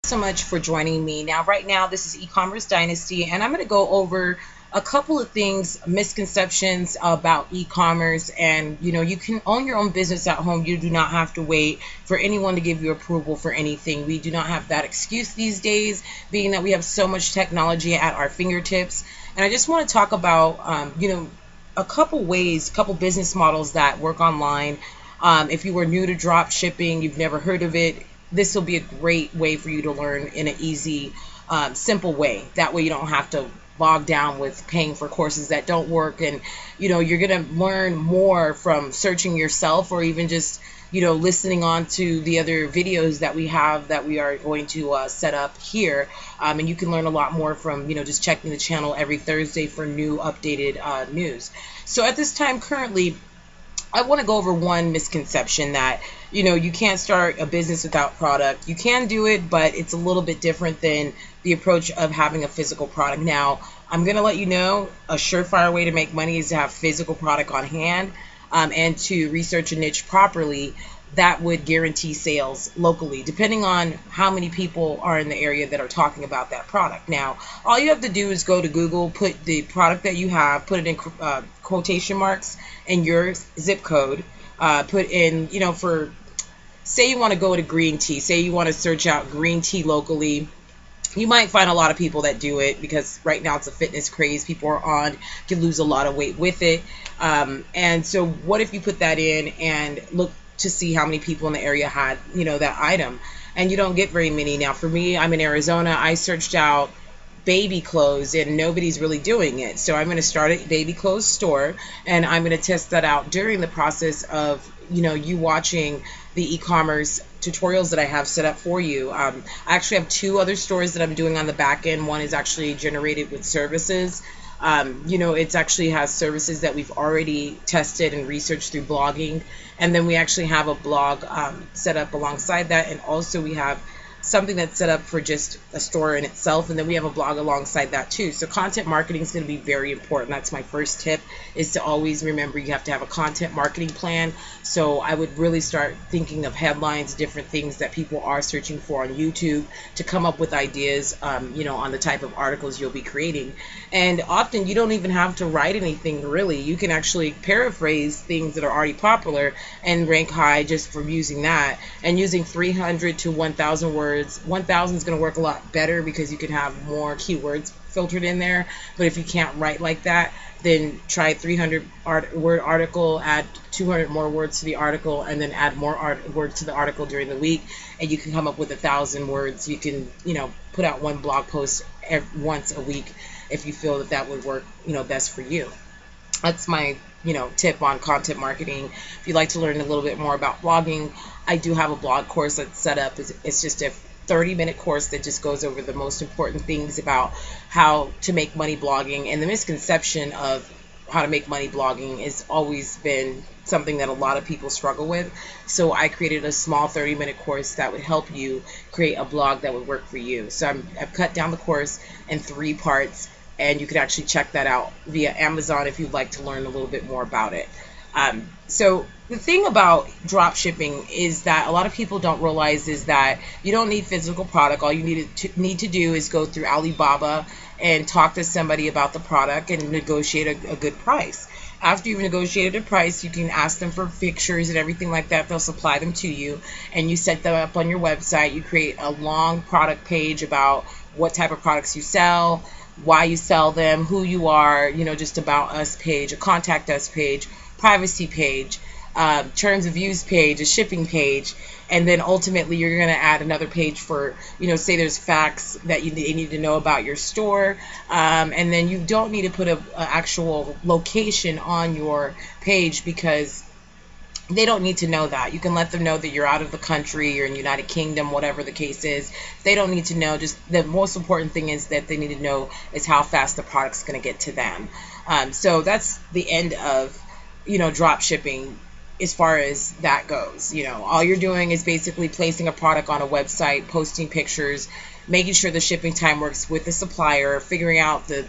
So much for joining me. Now, right now, this is e-commerce dynasty, and I'm going to go over a couple of things, misconceptions about e-commerce. And you can own your own business at home. You do not have to wait for anyone to give you approval for anything. We do not have that excuse these days, being that we have so much technology at our fingertips. And I just want to talk about a couple ways, a couple business models that work online. If you were new to drop shipping, you've never heard of it, this will be a great way for you to learn in an easy, simple way. That way you don't have to bog down with paying for courses that don't work. And you're going to learn more from searching yourself, or even just listening on to the other videos that we have that we are going to set up here. And you can learn a lot more from just checking the channel every Thursday for new updated news. So at this time currently, I want to go over one misconception that, you can't start a business without product. You can do it, but it's a little bit different than the approach of having a physical product. Now, I'm going to let you know a surefire way to make money is to have physical product on hand, and to research a niche properly. That would guarantee sales locally, depending on how many people are in the area that are talking about that product. Now, all you have to do is go to Google, put the product that you have, put it in quotation marks, and your zip code. Put in, for, say you want to go to green tea, say you want to search out green tea locally. You might find a lot of people that do it because right now it's a fitness craze. People are on, you can lose a lot of weight with it. And so what if you put that in and look to see how many people in the area had, that item, and you don't get very many. Now, for me, I'm in Arizona. I searched out baby clothes and nobody's really doing it. So I'm going to start a baby clothes store, and I'm going to test that out during the process of, you watching the e-commerce tutorials that I have set up for you. I actually have two other stores that I'm doing on the back end. One is actually generated with services. It actually has services that we've already tested and researched through blogging. And then we actually have a blog set up alongside that. And also we have something that's set up for just a store in itself, and then we have a blog alongside that too. So content marketing is going to be very important. That's my first tip, is to always remember you have to have a content marketing plan. So I would really start thinking of headlines, different things that people are searching for on YouTube, to come up with ideas on the type of articles you'll be creating. And often you don't even have to write anything really. You can actually paraphrase things that are already popular and rank high just from using that, and using 300 to 1,000 words. 1,000 is going to work a lot better because you can have more keywords filtered in there. But if you can't write like that, then try 300 word article, add 200 more words to the article, and then add more words to the article during the week, and you can come up with 1,000 words. You can put out one blog post once a week if you feel that would work best for you. That's my tip on content marketing. If you'd like to learn a little bit more about blogging, I do have a blog course that's set up. It's just a 30-minute course that just goes over the most important things about how to make money blogging. And the misconception of how to make money blogging has always been something that a lot of people struggle with. So I created a small 30-minute course that would help you create a blog that would work for you. So I've cut down the course in 3 parts, and you could actually check that out via Amazon if you'd like to learn a little bit more about it. So the thing about drop shipping is that a lot of people don't realize is that you don't need physical product. All you need to do is go through Alibaba and talk to somebody about the product and negotiate a good price. After you've negotiated a price, you can ask them for pictures and everything like that. They'll supply them to you, and you set them up on your website. You create a long product page about what type of products you sell, why you sell them, who you are, just about us page, a contact us page, privacy page, terms of use page, a shipping page, and then ultimately you're going to add another page for, say there's facts that you need to know about your store, and then you don't need to put a actual location on your page because they don't need to know that. You can let them know that you're out of the country, you're in the United Kingdom, whatever the case is. They don't need to know. Just the most important thing is that they need to know is how fast the product's going to get to them. So that's the end of, drop shipping as far as that goes. All you're doing is basically placing a product on a website, posting pictures, making sure the shipping time works with the supplier, figuring out the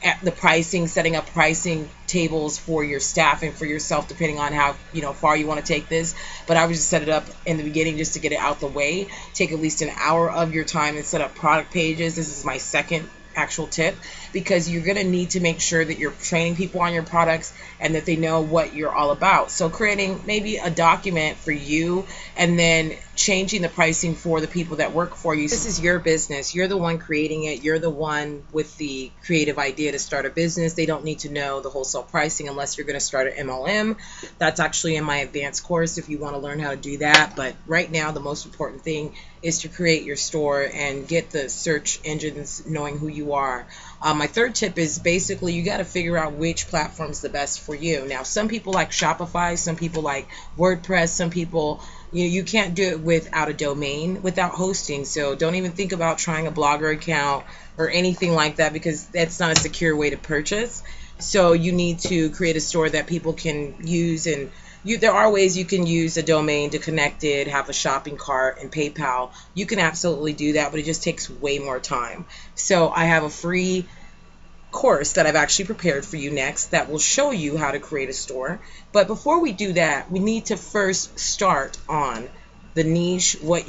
at the pricing, setting up pricing tables for your staff and for yourself, depending on how far you want to take this. But I would just set it up in the beginning just to get it out the way. Take at least an hour of your time and set up product pages. This is my second actual tip, because you're going to need to make sure that you're training people on your products and that they know what you're all about. So creating maybe a document for you and then changing the pricing for the people that work for you. This is your business. You're the one creating it. You're the one with the creative idea to start a business. They don't need to know the wholesale pricing unless you're going to start an MLM. That's actually in my advanced course if you want to learn how to do that. But right now, the most important thing is to create your store and get the search engines knowing who you are. My third tip is basically you got to figure out which platform is the best for you. Now, some people like Shopify, some people like WordPress, some people, you can't do it without a domain, without hosting. So don't even think about trying a Blogger account or anything like that, because that's not a secure way to purchase. So you need to create a store that people can use, and there are ways you can use a domain to connect it, have a shopping cart, and PayPal. You can absolutely do that, but it just takes way more time. So I have a free course that I've actually prepared for you next that will show you how to create a store. But before we do that, we need to first start on the niche, what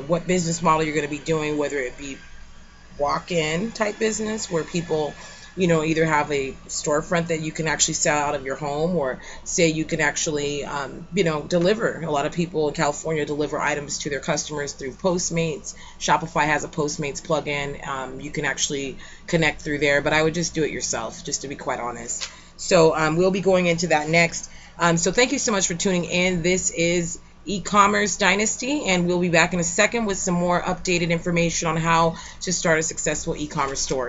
what business model you're going to be doing, whether it be walk-in type business where people either have a storefront that you can actually sell out of your home, or say you can actually, deliver. A lot of people in California deliver items to their customers through Postmates. Shopify has a Postmates plugin. You can actually connect through there, but I would just do it yourself, just to be quite honest. So we'll be going into that next. So thank you so much for tuning in. This is E-commerce Dynasty, and we'll be back in a second with some more updated information on how to start a successful e-commerce store.